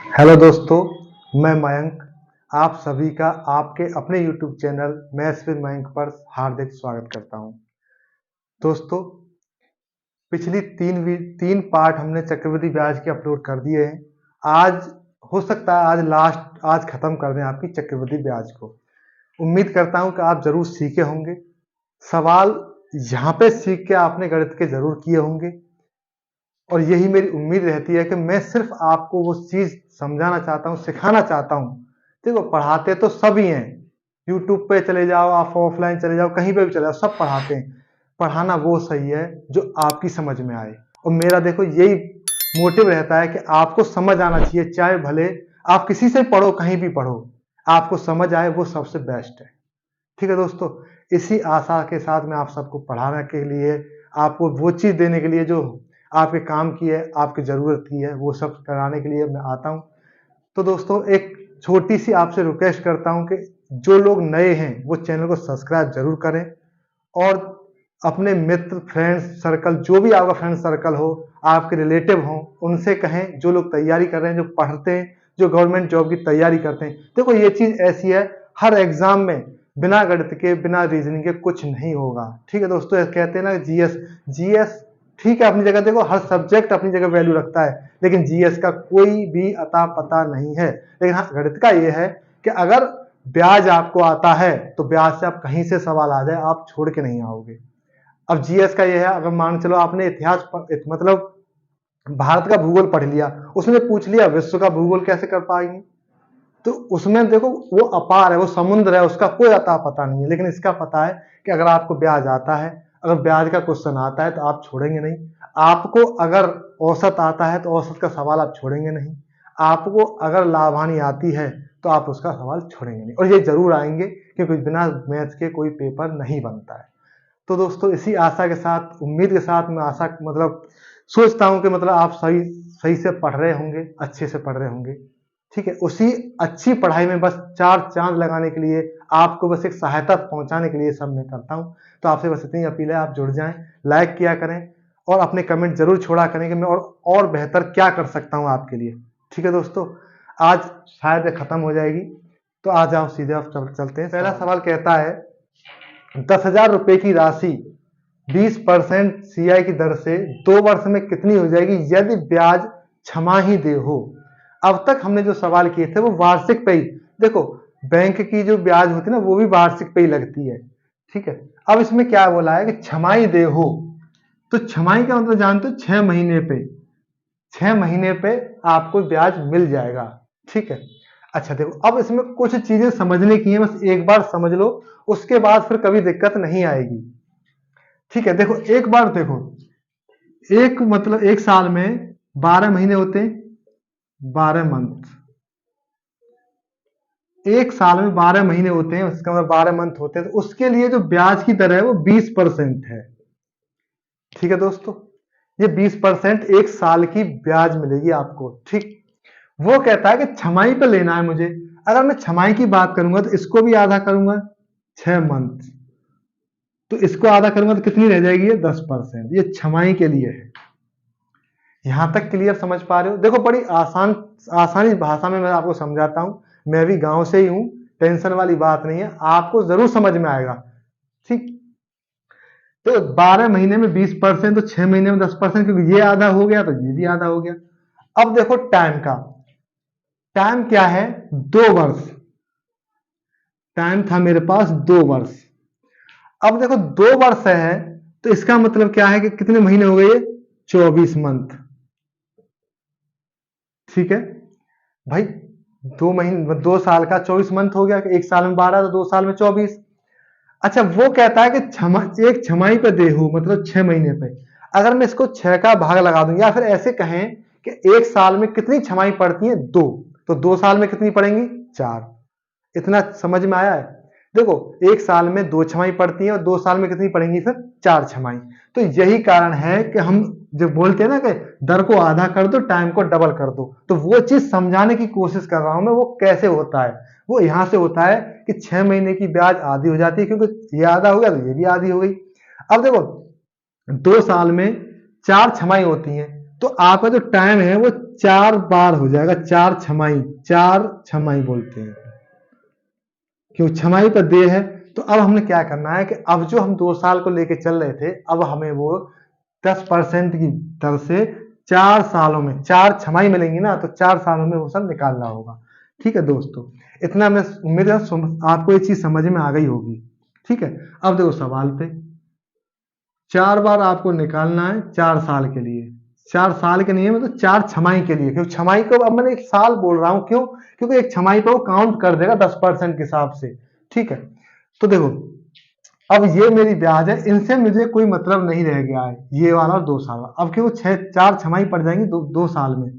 Hello दोस्तों, मैं मयंक आप सभी का आपके अपने YouTube channel maths with Mayank पर हार्दिक स्वागत करता हूं। दोस्तों, पिछली तीन पार्ट हमने चक्रवृद्धि ब्याज के अपलोड कर दिए हैं। आज हो सकता है आज खत्म कर दें आपकी चक्रवृद्धि ब्याज को। उम्मीद करता हूं कि आप जरूर सीखे होंगे। सवाल यहाँ पे सीख के आपने गणित के जरूर किए होंगे और यही मेरी उम्मीद रहती है कि मैं सिर्फ आपको वो चीज समझाना चाहता हूँ, सिखाना चाहता हूँ। देखो, पढ़ाते तो सभी हैं। यूट्यूब पे चले जाओ, आप ऑफलाइन चले जाओ, कहीं पे भी चले जाओ, सब पढ़ाते हैं। पढ़ाना वो सही है जो आपकी समझ में आए। और मेरा देखो यही मोटिव रहता है कि आपको समझ आना चाहिए, चाहे भले आप किसी से पढ़ो, कहीं भी पढ़ो, आपको समझ आए वो सबसे बेस्ट है। ठीक है दोस्तों, इसी आशा के साथ मैं आप सबको पढ़ाने के लिए, आपको वो चीज देने के लिए जो आपके काम की है, आपकी जरूरत की है, वो सब कराने के लिए मैं आता हूं। तो दोस्तों, एक छोटी सी आपसे रिक्वेस्ट करता हूं कि जो लोग नए हैं वो चैनल को सब्सक्राइब जरूर करें और अपने मित्र, फ्रेंड्स सर्कल, जो भी आपका फ्रेंड सर्कल हो, आपके रिलेटिव हो, उनसे कहें जो लोग तैयारी कर रहे हैं, जो पढ़ते हैं, जो गवर्नमेंट जॉब की तैयारी करते हैं। देखो, ये चीज ऐसी है, हर एग्जाम में बिना गणित के, बिना रीजनिंग के कुछ नहीं होगा। ठीक है दोस्तों, कहते हैं ना जीएस जीएस ठीक है अपनी जगह, देखो हर सब्जेक्ट अपनी जगह वैल्यू रखता है, लेकिन जीएस का कोई भी अता पता नहीं है। लेकिन हाँ, गणित का ये है कि अगर ब्याज आपको आता है तो ब्याज से आप कहीं से सवाल आ जाए, आप छोड़ के नहीं आओगे। अब जीएस का ये है, अगर मान चलो आपने मतलब भारत का भूगोल पढ़ लिया, उसने पूछ लिया विश्व का भूगोल कैसे कर पाएंगे, तो उसमें देखो वो अपार है, वो समुद्र है, उसका कोई अता पता नहीं है। लेकिन इसका पता है कि अगर आपको ब्याज आता है, अगर ब्याज का क्वेश्चन आता है तो आप छोड़ेंगे नहीं। आपको अगर औसत आता है तो औसत का सवाल आप छोड़ेंगे नहीं। आपको अगर लाभ हानि आती है तो आप उसका सवाल छोड़ेंगे नहीं, और ये जरूर आएंगे, क्योंकि बिना मैथ्स के कोई पेपर नहीं बनता है। तो दोस्तों, इसी आशा के साथ, उम्मीद के साथ, मैं आशा सोचता हूं कि आप सही सही से पढ़ रहे होंगे, अच्छे से पढ़ रहे होंगे। ठीक है, उसी अच्छी पढ़ाई में बस चार चांद लगाने के लिए, आपको बस एक सहायता पहुंचाने के लिए सब मैं करता हूं। तो आपसे बस इतनी अपील है, आप जुड़ जाएं, लाइक किया करें और अपने कमेंट जरूर छोड़ा करें कि मैं और बेहतर क्या कर सकता हूं आपके लिए। ठीक है दोस्तों, आज शायद खत्म हो जाएगी, तो आ जाओ सीधे आप चलते हैं। पहला सवाल कहता है, 10,000 रुपए की राशि 20% सीआई की दर से 2 वर्ष में कितनी हो जाएगी यदि ब्याज छमाही दे हो। अब तक हमने जो सवाल किए थे वो वार्षिक पे ही, देखो बैंक की जो ब्याज होती है ना, वो भी वार्षिक पे ही लगती है। ठीक है, अब इसमें क्या बोला है कि छमाही दे हो, तो छमाही का मतलब जानते हो, 6 महीने पे, 6 महीने पे आपको ब्याज मिल जाएगा। ठीक है, अच्छा देखो, अब इसमें कुछ चीजें समझने की है, बस एक बार समझ लो, उसके बाद फिर कभी दिक्कत नहीं आएगी। ठीक है, देखो एक बार देखो, एक साल में 12 महीने होते हैं, 12 मंथ। एक साल में 12 महीने होते हैं, उसका मतलब 12 मंथ होते हैं, तो उसके लिए जो ब्याज की दर है वो 20% है। ठीक है दोस्तों, ये 20% एक साल की ब्याज मिलेगी आपको। ठीक, वो कहता है कि छमाही पे लेना है मुझे। अगर मैं छमाही की बात करूंगा तो इसको भी आधा करूंगा, 6 मंथ, तो इसको आधा करूंगा तो कितनी रह जाएगी, ये 10%। ये छमाही के लिए है। यहां तक क्लियर समझ पा रहे हो? देखो, बड़ी आसानी भाषा में मैं आपको समझाता हूं, मैं भी गांव से ही हूं, टेंशन वाली बात नहीं है, आपको जरूर समझ में आएगा। ठीक, तो 12 महीने में 20%, तो 6 महीने में 10%, क्योंकि ये आधा हो गया तो ये भी आधा हो गया। अब देखो टाइम का, टाइम क्या है, 2 वर्ष। टाइम था मेरे पास 2 वर्ष। अब देखो 2 वर्ष है, तो इसका मतलब क्या है कि कितने महीने हो गए, 24 मंथ। ठीक है भाई, 2 महीने, 2 साल का 24 मंथ हो गया, एक साल में 12 तो 2 साल में 24। अच्छा, वो कहता है कि एक छमाही पे देहू, मतलब 6 महीने पे। अगर मैं इसको 6 का भाग लगा दूं, या फिर ऐसे कहें कि एक साल में कितनी छमाही पड़ती है, 2, तो 2 साल में कितनी पड़ेंगी, 4। इतना समझ में आया है? देखो, एक साल में 2 छमाही पड़ती है और 2 साल में कितनी पड़ेंगी, फिर 4 छमाही। तो यही कारण है कि हम जो बोलते हैं ना कि दर को आधा कर दो, टाइम को डबल कर दो, तो वो चीज समझाने की कोशिश कर रहा हूं मैं, वो कैसे होता है। वो यहां से होता है कि 6 महीने की ब्याज आधी हो जाती है, क्योंकि ये आधा हो गया तो ये भी आधी हो गई। अब देखो, 2 साल में 4 छमाही होती हैं, तो आपका जो टाइम है वो 4 बार हो जाएगा, 4 छमाई बोलते हैं, क्यों छमाई पर दे है। तो अब हमने क्या करना है कि अब जो हम 2 साल को लेके चल रहे थे, अब हमें वो 10% की दर से 4 सालों में 4 छमाई मिलेंगी ना, तो 4 सालों में वो सब निकालना होगा। ठीक है दोस्तों, इतना मैं उम्मीद है आपको ये चीज समझ में आ गई होगी। ठीक है, अब देखो सवाल पे, 4 बार आपको निकालना है 4 साल के लिए, 4 साल के नहीं है मतलब 4 छमाई के लिए, क्योंकि छमाई को अब मैंने एक साल बोल रहा हूं, क्यों, क्योंकि एक छमाई पे वो काउंट कर देगा 10% के हिसाब से। ठीक है, तो देखो अब ये मेरी ब्याज है, इनसे मुझे कोई मतलब नहीं रह गया है, ये वाला और 2 साल वाला। अब क्यों 4 छमाई पड़ जाएंगी 2 साल में,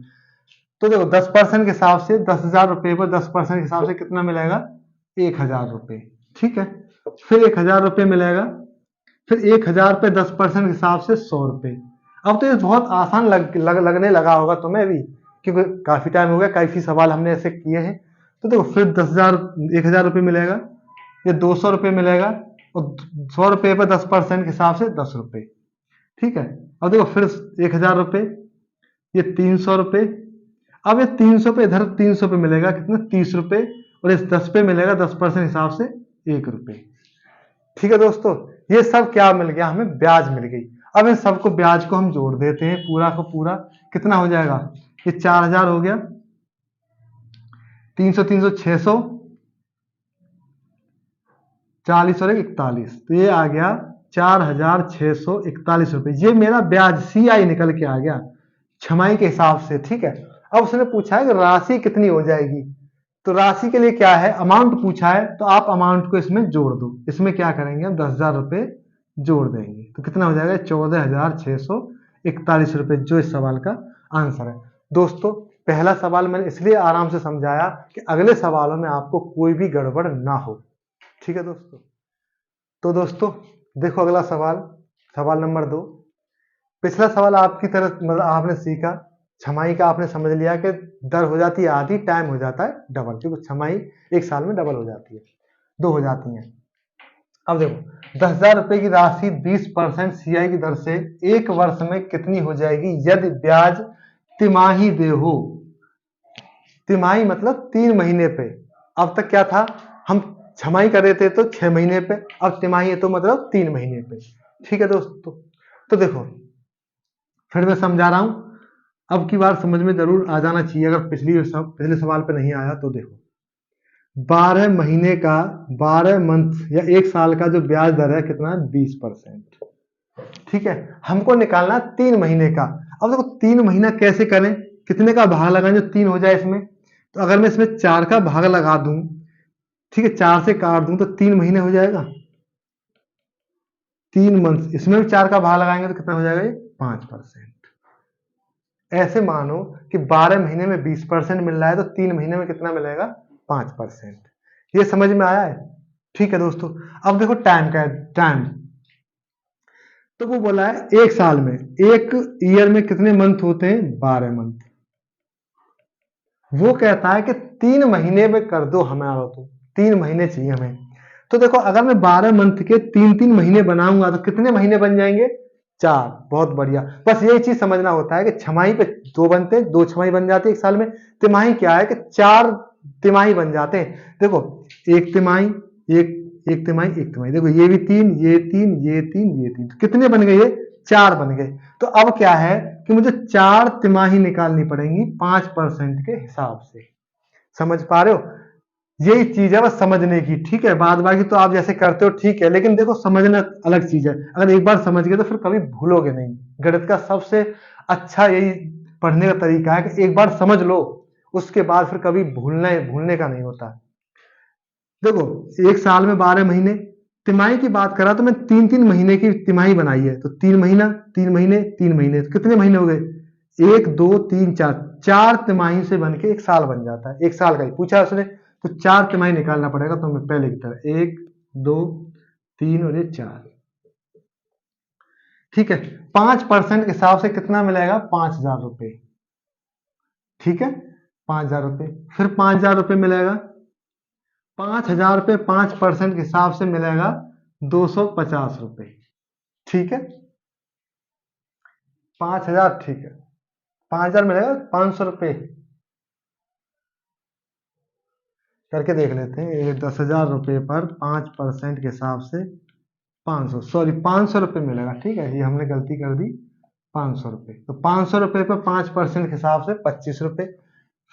तो देखो 10% के हिसाब से 10,000 रुपए पर 10% के हिसाब से कितना मिलेगा, 1,000 रुपए। ठीक है, फिर 1,000 रुपए मिलेगा, फिर 1,000 पे 10% के हिसाब से 100 रुपए। अब तो ये बहुत आसान लगने लगा होगा तुम्हें भी, क्योंकि काफी टाइम हो गया, काफी सवाल हमने ऐसे किए हैं। तो देखो फिर 1,000 रुपए मिलेगा, ये 200 रुपए मिलेगा, और 100 रुपए पर 10% के हिसाब से 10 रुपए। ठीक है, अब देखो फिर 1,000 रुपए, ये 300 रुपए, अब ये 300 पे इधर 300 पे मिलेगा कितना, 30 रुपए, और इस 10 पे मिलेगा 10% हिसाब से 1 रुपए। ठीक है दोस्तों, ये सब क्या मिल गया, हमें ब्याज मिल गई। अब इन सबको ब्याज को हम जोड़ देते हैं, पूरा का पूरा कितना हो जाएगा, ये 4,000 हो गया, 300 300 600, 40 और 41, तो ये आ गया 4,641 रुपए। ये मेरा ब्याज CI निकल के आ गया छमाई के हिसाब से। ठीक है, अब उसने पूछा है कि राशि कितनी हो जाएगी, तो राशि के लिए क्या है, अमाउंट पूछा है, तो आप अमाउंट को इसमें जोड़ दो। इसमें क्या करेंगे हम, 10,000 रुपए जोड़ देंगे, तो कितना हो जाएगा, 14,641 रुपए, जो इस सवाल का आंसर है। दोस्तों पहला सवाल मैंने इसलिए आराम से समझाया कि अगले सवालों में आपको कोई भी गड़बड़ ना हो। ठीक है दोस्तों, तो दोस्तों देखो अगला सवाल, सवाल नंबर 2। पिछला सवाल आपकी तरह मतलब आपने सीखा, छमाई का आपने समझ लिया कि दर हो जाती है आधी, टाइम हो जाता है डबल, क्योंकि छमाई 1 साल में डबल हो जाती है, 2 हो जाती है। अब देखो 10,000 रुपए की राशि 20% CI की दर से 1 वर्ष में कितनी हो जाएगी यदि ब्याज तिमाही दे हो। तिमाही मतलब 3 महीने पे, अब तक क्या था, हम छमाई कर रहे थे तो 6 महीने पे, अब तिमाही है तो मतलब 3 महीने पे। ठीक है दोस्तों, तो देखो फिर मैं समझा रहा हूं, अब की बार समझ में जरूर आ जाना चाहिए, अगर पिछले सवाल पे नहीं आया तो देखो, 12 महीने का 12 मंथ या 1 साल का जो ब्याज दर है कितना है, 20%। ठीक है, हमको निकालना 3 महीने का। अब देखो 3 महीना कैसे करें, कितने का भाग लगाएं जो 3 हो जाए इसमें, तो अगर मैं इसमें 4 का भाग लगा दूं, ठीक है 4 से काट दूं तो 3 महीने हो जाएगा, 3 मंथ, इसमें भी 4 का भाग लगाएंगे तो कितना हो जाएगा, ये 5%। ऐसे मानो कि 12 महीने में 20% मिल रहा है, तो 3 महीने में कितना मिलेगा, 5%। ये समझ में आया है। ठीक है दोस्तों, अब देखो टाइम का टाइम, तो वो बोला है 1 साल में, 1 ईयर में कितने मंथ होते हैं, 12 मंथ। वो कहता है कि 3 महीने में कर दो हमारा, तो 3 महीने चाहिए हमें। तो देखो अगर मैं 12 मंथ के 3-3 महीने बनाऊंगा तो कितने महीने बन जाएंगे, 4। बहुत बढ़िया, बस यही चीज समझना होता है कि छमाही पे 2 बनते हैं, 2 छमाही बन जाती है 1 साल में। तिमाही क्या है कि 4 तिमाही बन जाते हैं। देखो एक तिमाही, एक तिमाही, एक तिमाही, देखो ये भी 3, ये 3, ये 3, ये 3, तो कितने बन गए, ये 4 बन गए। तो अब क्या है कि मुझे 4 तिमाही निकालनी पड़ेंगी 5% के हिसाब से। समझ पा रहे हो, यही चीज है बस समझने की। ठीक है, बाद बाकी तो आप जैसे करते हो ठीक है, लेकिन देखो समझना अलग चीज है। अगर एक बार समझ गए तो फिर कभी भूलोगे नहीं। गणित का सबसे अच्छा यही पढ़ने का तरीका है कि एक बार समझ लो, उसके बाद फिर कभी भूलने का नहीं होता। देखो 1 साल में 12 महीने, तिमाही की बात करा तो मैं 3-3 महीने की तिमाही बनाई है, तो 3 महीना, 3 महीने, 3 महीने, तो कितने महीने हो गए, 1 2 3 4, 4 तिमाही से बन के 1 साल बन जाता है। 1 साल का ही पूछा उसने, तो 4 तिमाही निकालना पड़ेगा। तो मैं पहले की तरह 1 2 3 और ये 4। ठीक है, 5% के हिसाब से कितना मिलेगा, 5,000 रुपए। ठीक है, 5,000 रुपए, फिर 5,000 रुपए मिलेगा, 5,000 रुपए 5% के हिसाब से मिलेगा 250 रुपए। ठीक है, 5,000, ठीक है, 5,000 मिलेगा 500 रुपये करके देख लेते हैं। ये 10,000 रुपये पर 5% के हिसाब से 500, सॉरी 500 रुपये मिलेगा। ठीक है, ये हमने गलती कर दी, 500 रुपये। तो 500 रुपये पर 5% के हिसाब से 25 रुपये,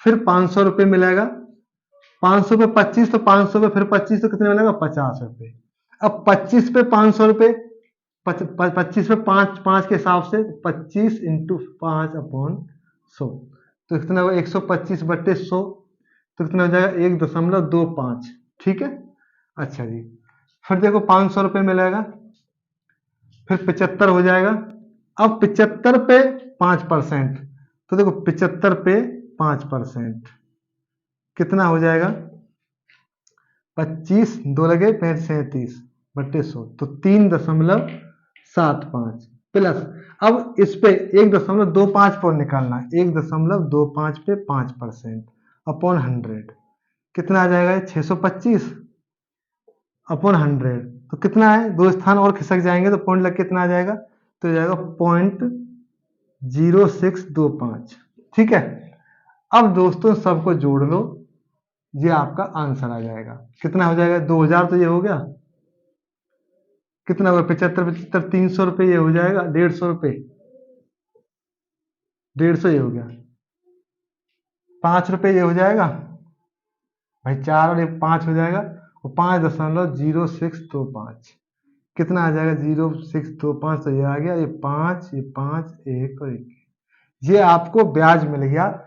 फिर 500 रुपये मिलेगा। 500 पे 25 तो 500 पे फिर 25 तो कितने मिलेगा 50 रुपये। अब 25 पे 500 रुपये, 25 पे 5 के हिसाब से 25 इंटू 5/100 तो कितना होगा 125/100 तो कितना हो जाएगा 1.25। ठीक है, अच्छा जी। फिर देखो 500 रुपये मिलेगा, फिर 75 हो जाएगा। अब 75 पे 5%, तो देखो 75 पे 5% कितना हो जाएगा 25, 2 लगे 35/100 तो 3.75 प्लस। अब इस पे 1.25 पर निकालना, 1.25 पे 5% अपॉन 100 कितना आ जाएगा 625 अपॉन 100 तो कितना है, 2 स्थान और खिसक जाएंगे तो पॉइंट लग कितना आ जाएगा, तो जाएगा 0.0625। ठीक है, अब दोस्तों सबको जोड़ लो, ये आपका आंसर आ जाएगा। कितना हो जाएगा 2000 तो ये हो गया, कितना होगा 75 300 रुपये ये हो जाएगा 150 रुपये, 150 ये हो गया 5 रुपये ये हो जाएगा भाई, 4 और 5 हो जाएगा और 5.0625 कितना आ जाएगा 0625 तो ये आ गया, ये 5 1 और 1 ये आपको ब्याज मिल गया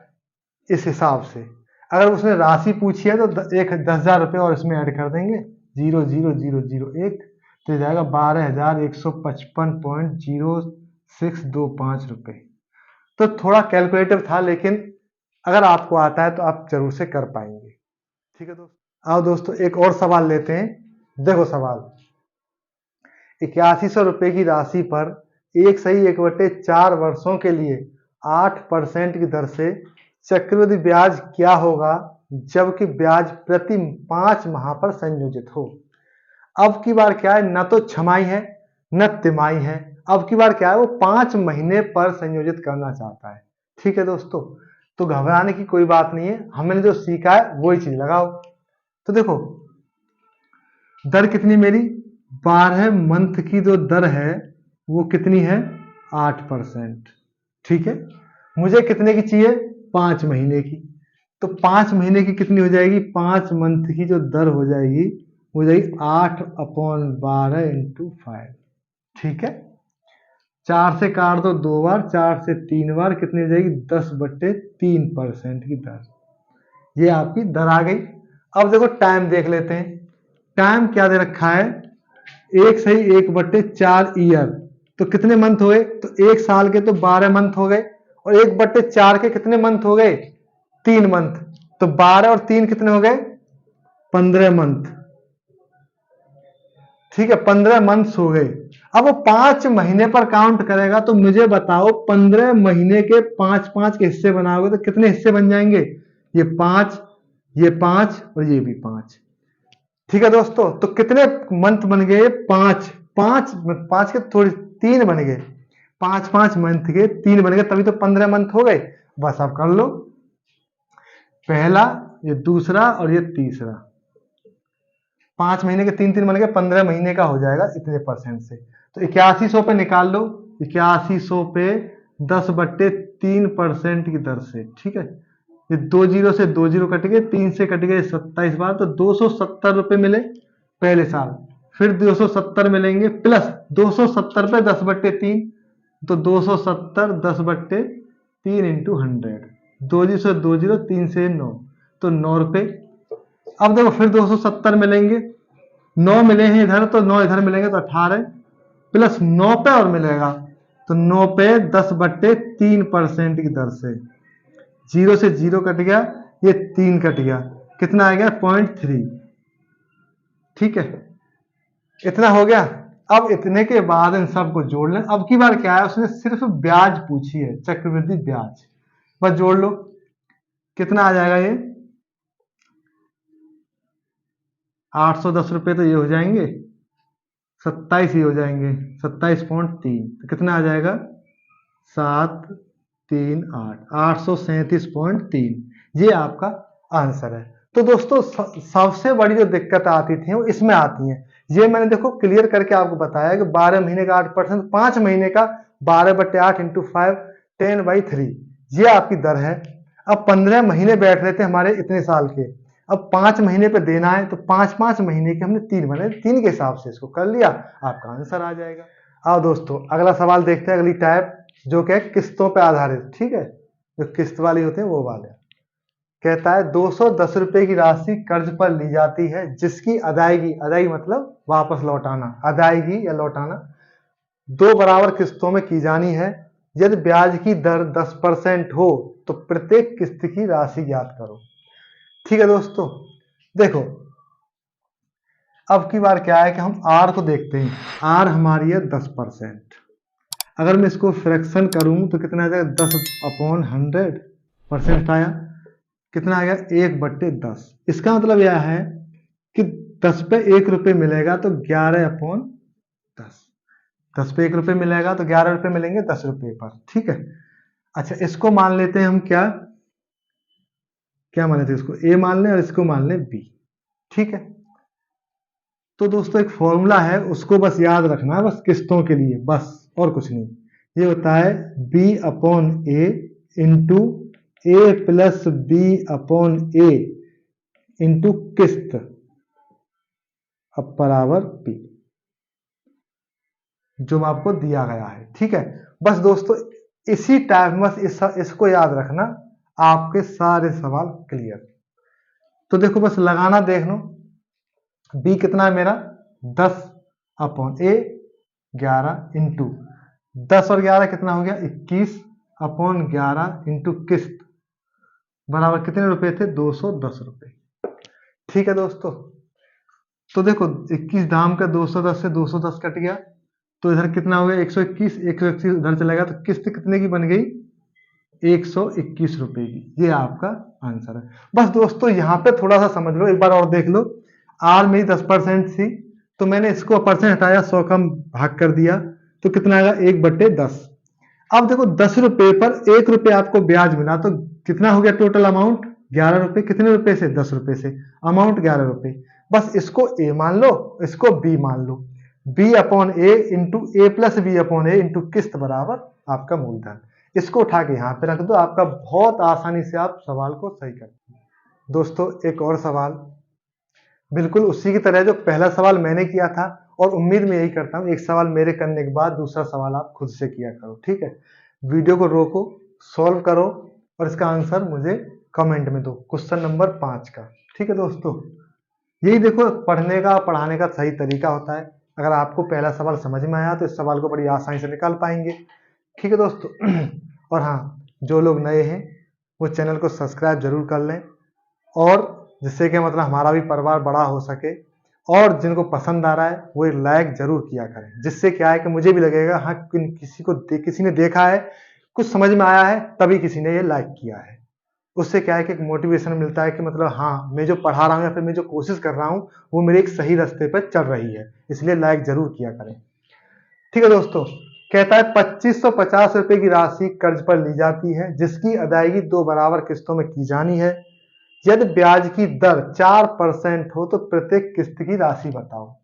इस हिसाब से। अगर उसने राशि पूछी है तो 10,000 रुपये और इसमें ऐड कर देंगे 0.0001 तो जाएगा 12,155.0625 रुपये। तो थोड़ा कैलकुलेटिव था, लेकिन अगर आपको आता है तो आप जरूर से कर पाएंगे। ठीक है दोस्तों, आओ दोस्तों एक और सवाल लेते हैं। देखो सवाल, 8100 रुपये की राशि पर 1/4 वर्षों के लिए 8% की दर से चक्रवृद्धि ब्याज क्या होगा जबकि ब्याज प्रति 5 माह पर संयोजित हो। अब की बार क्या है, न तो छमाही है न तिमाही है, अब की बार क्या है वो 5 महीने पर संयोजित करना चाहता है। ठीक है दोस्तों, तो घबराने की कोई बात नहीं है, हमने जो सीखा है वही चीज लगाओ। तो देखो दर कितनी मेरी 12 मंथ की जो दर है वो कितनी है 8%। ठीक है, मुझे कितने की चाहिए 5 महीने की, तो 5 महीने की कितनी हो जाएगी 5 मंथ की जो दर हो जाएगी 8/12 इंटू 5। ठीक है, 4 से काट दो 2 बार, 4 से 3 बार कितनी हो जाएगी 10/3% की दर, ये आपकी दर आ गई। अब देखो टाइम देख लेते हैं, टाइम क्या दे रखा है 1/4 ईयर, तो कितने मंथ हो गए, तो 1 साल के तो 12 मंथ हो गए और 1/4 के कितने मंथ हो गए 3 मंथ, तो 12 और 3 कितने हो गए 15 मंथ। ठीक है, 15 मंथ्स हो गए। अब वो 5 महीने पर काउंट करेगा, तो मुझे बताओ 15 महीने के 5 के हिस्से बनाओगे तो कितने हिस्से बन जाएंगे, ये 5 ये 5 और ये भी 5। ठीक है दोस्तों, तो कितने मंथ बन गए 5 5 के थोड़ी 3 बन गए, 5 मंथ के 3 बन गए, तभी तो 15 मंथ हो गए। बस आप कर लो, पहला ये दूसरा और ये तीसरा, 5 महीने के 3 बन गए, 15 महीने का हो जाएगा इतने परसेंट से। तो 8100 पे निकाल लो, 8100 पे 10/3% की दर से। ठीक है, ये 2 जीरो से 2 जीरो कट गए, 3 से कट गए 27 बार, तो 270 रुपये मिले पहले साल, फिर 270 मिलेंगे प्लस 270 पे 10/3 तो 270 10/3 इंटू 100, 2 जीरो से 2 जीरो, 3 से 9 तो 9 रुपये। अब देखो फिर 270 मिलेंगे, 9 मिले हैं इधर तो 9 इधर मिलेंगे तो 18 प्लस 9 पे और मिलेगा, तो 9 पे 10/3% की दर से, 0 से 0 कट गया, ये 3 कट गया, कितना आ गया 0.3। ठीक है, इतना हो गया। अब इतने के बाद इन सबको जोड़ लें। अब की बार क्या है, उसने सिर्फ ब्याज पूछी है, चक्रवृद्धि ब्याज, बस जोड़ लो कितना आ जाएगा, ये 810 रुपये तो ये हो जाएंगे, 27 ही हो जाएंगे, 27.3 तो कितना आ जाएगा 7 837.3 ये आपका आंसर है। तो दोस्तों सबसे बड़ी जो दिक्कत आती थी वो इसमें आती है। ये मैंने देखो क्लियर करके आपको बताया कि 12 महीने का 8%, 5 महीने का 12/8 × 5 10/3 ये आपकी दर है। अब 15 महीने बैठ रहे थे हमारे इतने साल के, अब 5 महीने पे देना है तो 5-5 महीने के हमने 3 बने, 3 के हिसाब से इसको कर लिया, आपका आंसर आ जाएगा। आओ दोस्तों अगला सवाल देखते हैं, अगली टाइप जो कि किस्तों पे आधारित, ठीक है, जो किस्त वाली होते हैं वो वाले। कहता है 210 रुपए की राशि कर्ज पर ली जाती है जिसकी अदायगी, अदायगी मतलब वापस लौटाना, अदायगी या लौटाना 2 बराबर किस्तों में की जानी है। यदि ब्याज की दर 10% हो तो प्रत्येक किस्त की राशि ज्ञात करो। ठीक है दोस्तों, देखो अब की बार क्या है कि हम आर को देखते हैं। आर हमारी है 10%। अगर मैं इसको फ्रैक्शन करूं तो कितना आ जाएगा, 10/100% आया, कितना आ गया 1/10। इसका मतलब यह है कि 10 पे 1 रुपये मिलेगा तो 11/10। 10 पे 1 रुपये मिलेगा तो 11 रुपये मिलेंगे 10 रुपये पर, ठीक है। अच्छा इसको मान लेते हैं हम क्या मान लेते हैं, इसको ए मान लें और इसको मान लें बी, ठीक है। तो दोस्तों एक फॉर्मूला है उसको बस याद रखना है, बस किस्तों के लिए, बस और कुछ नहीं। ये होता है B/A into A plus B/A into किस्त अब बराबर P, जो आपको दिया गया है, ठीक है। बस दोस्तों इसी टाइप में बस इसको याद रखना, आपके सारे सवाल क्लियर। तो देखो बस लगाना देख लो, बी कितना है मेरा 10/A 11 इंटू 10 और 11 कितना हो गया 21/11 इंटू किस्त बराबर कितने रुपए थे 210 रुपए, ठीक है दोस्तों। तो देखो 21 दाम का 210 से 210 कट गया तो इधर कितना हो गया 121, 121 इधर चलेगा तो किस्त कितने की बन गई 121 रुपए की, ये आपका आंसर है। बस दोस्तों यहाँ पे थोड़ा सा समझ लो, एक बार और देख लो। आर मेरी 10% थी तो मैंने इसको परसेंट हटाया, 100 का भाग कर दिया तो कितना आएगा 1/10। अब देखो 10 रुपए पर 1 रुपये आपको ब्याज मिला तो कितना हो गया टोटल अमाउंट 11 रुपए, कितने रुपए से 10 रुपए से, अमाउंट 11 रुपए। बस इसको ए मान लो, इसको बी मान लो, B/A into A plus B/A into किस्त बराबर आपका मूलधन। इसको उठा के यहाँ पे रख दो, आपका बहुत आसानी से आप सवाल को सही कर। दोस्तों एक और सवाल बिल्कुल उसी की तरह जो पहला सवाल मैंने किया था, और उम्मीद में यही करता हूँ एक सवाल मेरे करने के बाद दूसरा सवाल आप खुद से किया करो, ठीक है। वीडियो को रोको, सॉल्व करो और इसका आंसर मुझे कमेंट में दो, क्वेश्चन नंबर 5 का, ठीक है दोस्तों। यही देखो पढ़ने का पढ़ाने का सही तरीका होता है। अगर आपको पहला सवाल समझ में आया तो इस सवाल को बड़ी आसानी से निकाल पाएंगे, ठीक है दोस्तों। और हाँ, जो लोग नए हैं वो चैनल को सब्सक्राइब जरूर कर लें, और जिससे कि मतलब हमारा भी परिवार बड़ा हो सके, और जिनको पसंद आ रहा है वो एक लाइक जरूर किया करें, जिससे क्या है कि मुझे भी लगेगा हाँ किसी ने देखा है, कुछ समझ में आया है तभी किसी ने ये लाइक किया है। उससे क्या है कि एक मोटिवेशन मिलता है कि मतलब हाँ मैं जो पढ़ा रहा हूँ या फिर मैं जो कोशिश कर रहा हूँ वो मेरे एक सही रास्ते पर चल रही है, इसलिए लाइक जरूर किया करें, ठीक है दोस्तों। कहता है 2550 रुपए की राशि कर्ज पर ली जाती है जिसकी अदायगी 2 बराबर किस्तों में की जानी है। यदि ब्याज की दर 4% हो तो प्रत्येक किस्त की राशि बताओ।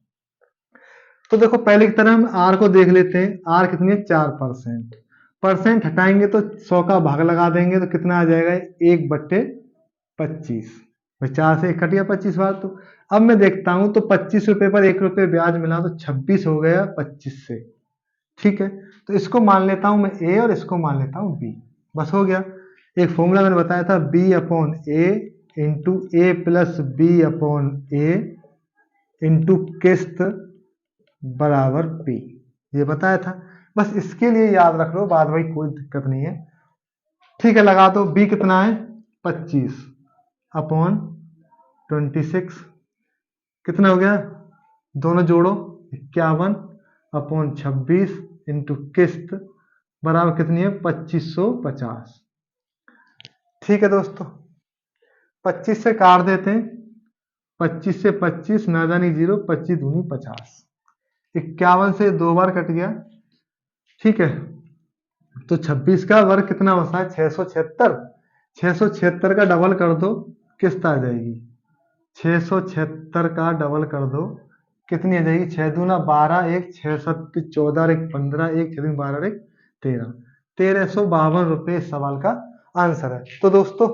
तो देखो पहले की तरह हम आर को देख लेते हैं, आर कितनी है 4%, परसेंट हटाएंगे तो 100 का भाग लगा देंगे तो कितना आ जाएगा 1/25, 4 से 1 कट गया 25 बार। तो अब मैं देखता हूं तो 25 रुपए पर 1 रुपये ब्याज मिला तो 26 हो गया 25 से, ठीक है। तो इसको मान लेता हूं मैं ए और इसको मान लेता हूं बी, बस हो गया। एक फॉर्मूला मैंने बताया था B/A into A plus B/A into किस्त बराबर P, ये बताया था। बस इसके लिए याद रख लो, बाद में कोई दिक्कत नहीं है, ठीक है। लगा दो B कितना है 25/26, कितना हो गया दोनों जोड़ो 51/26 इंटू किस्त बराबर कितनी है 2550, ठीक है दोस्तों। 25 से काट देते हैं, 25 से 25 ना जानी 0, 25 दूनी 50, 51 से 2 बार कट गया, ठीक है। तो 26 का वर्ग कितना होता है? 676। 676 का डबल कर दो, किस्त आ जाएगी। 676 का डबल कर दो, कितनी आ जाएगी? 6 दूना 12, एक 6 7 14, एक 15, एक 6 12, एक 13। 1352 रुपये इस सवाल का आंसर है। तो दोस्तों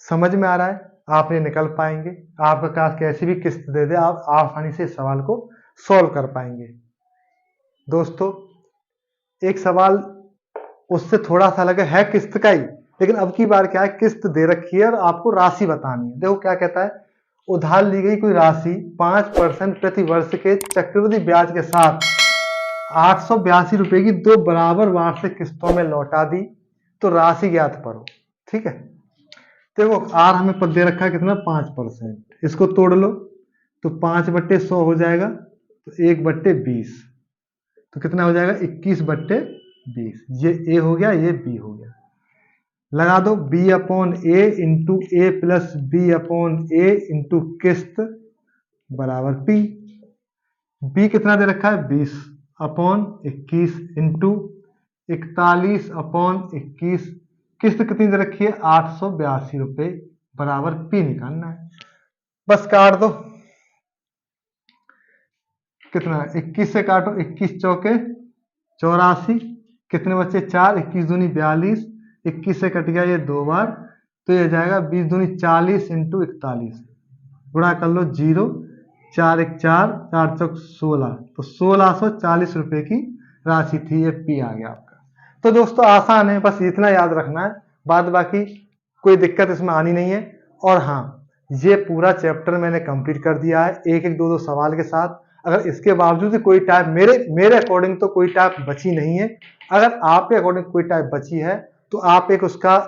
समझ में आ रहा है, आप ये निकल पाएंगे। आपका क्लास कैसी भी किस्त दे दे, आप आसानी से इस सवाल को सॉल्व कर पाएंगे। दोस्तों एक सवाल उससे थोड़ा सा अलग है किस्त का ही, लेकिन अब की बार क्या है, किस्त दे रखी है और आपको राशि बतानी है। देखो क्या कहता है, उधार ली गई कोई राशि 5% प्रति वर्ष के चक्रवृद्धि ब्याज के साथ 882 रुपए की 2 बराबर वार्षिक किस्तों में लौटा दी, तो राशि ज्ञात करो। ठीक है, देखो आर हमें पद दे रखा है कितना? 5%। इसको तोड़ लो तो 5/100 हो जाएगा, तो 1/20, तो कितना हो जाएगा? 21/20। ये ए हो गया, ये बी हो गया। लगा दो B/A इंटू ए प्लस B/A इंटू किस्त बराबर P। B कितना दे रखा है? 20/21 इंटू 41/21। किस्त कितनी दे रखी है? 882 रुपये बराबर P निकालना है। बस काट दो, कितना? 21 से काटो, 21 चौके 84, कितने बच्चे? 4, 21 दूनी 42, 21 से कट गया ये 2 बार, तो ये जाएगा 20 दूनी 40 इंटू 41, गुणा कर लो 0, 4 1 4, 4 चौक 16, तो 1640 रुपए की राशि थी। ये पी आ गया आपका। तो दोस्तों आसान है, बस इतना याद रखना है, बाद बाकी कोई दिक्कत इसमें आनी नहीं है। और हाँ, ये पूरा चैप्टर मैंने कंप्लीट कर दिया है, एक एक दो दो सवाल के साथ। अगर इसके बावजूद कोई टाइप मेरे अकॉर्डिंग तो कोई टाइप बची नहीं है। अगर आपके अकॉर्डिंग कोई टाइप बची है तो आप एक उसका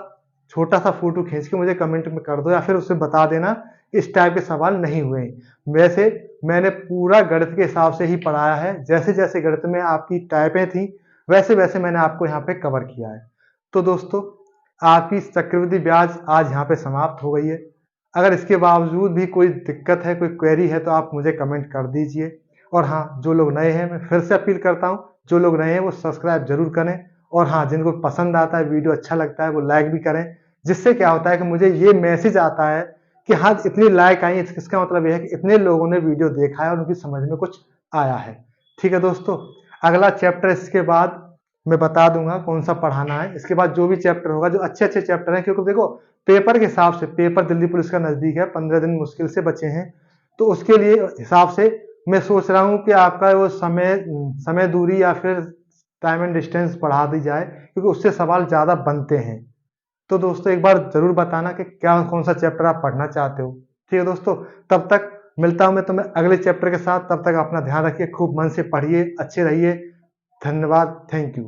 छोटा सा फोटो खींच के मुझे कमेंट में कर दो, या फिर उससे बता देना इस टाइप के सवाल नहीं हुए। वैसे मैंने पूरा गणित के हिसाब से ही पढ़ाया है, जैसे जैसे गणित में आपकी टाइपें थी वैसे वैसे मैंने आपको यहाँ पे कवर किया है। तो दोस्तों आपकी चक्रवृद्धि ब्याज आज यहाँ पे समाप्त हो गई है। अगर इसके बावजूद भी कोई दिक्कत है, कोई क्वेरी है, तो आप मुझे कमेंट कर दीजिए। और हाँ, जो लोग नए हैं, मैं फिर से अपील करता हूँ, जो लोग नए हैं वो सब्सक्राइब जरूर करें। और हाँ, जिनको पसंद आता है, वीडियो अच्छा लगता है, वो लाइक भी करें। जिससे क्या होता है कि मुझे ये मैसेज आता है कि हाँ इतनी लाइक आई, इसका मतलब यह है कि इतने लोगों ने वीडियो देखा है और उनकी समझ में कुछ आया है। ठीक है दोस्तों, अगला चैप्टर इसके बाद मैं बता दूंगा कौन सा पढ़ाना है। इसके बाद जो भी चैप्टर होगा, जो अच्छे अच्छे चैप्टर हैं, क्योंकि देखो पेपर के हिसाब से, पेपर दिल्ली पुलिस का नजदीक है, 15 दिन मुश्किल से बचे हैं, तो उसके लिए हिसाब से मैं सोच रहा हूँ कि आपका वो समय दूरी या फिर टाइम एंड डिस्टेंस बढ़ा दी जाए, क्योंकि उससे सवाल ज्यादा बनते हैं। तो दोस्तों एक बार जरूर बताना कि क्या कौन सा चैप्टर आप पढ़ना चाहते हो। ठीक है दोस्तों, तब तक मिलता हूं मैं तुम्हें अगले चैप्टर के साथ। तब तक अपना ध्यान रखिए, खूब मन से पढ़िए, अच्छे रहिए। धन्यवाद, थैंक यू।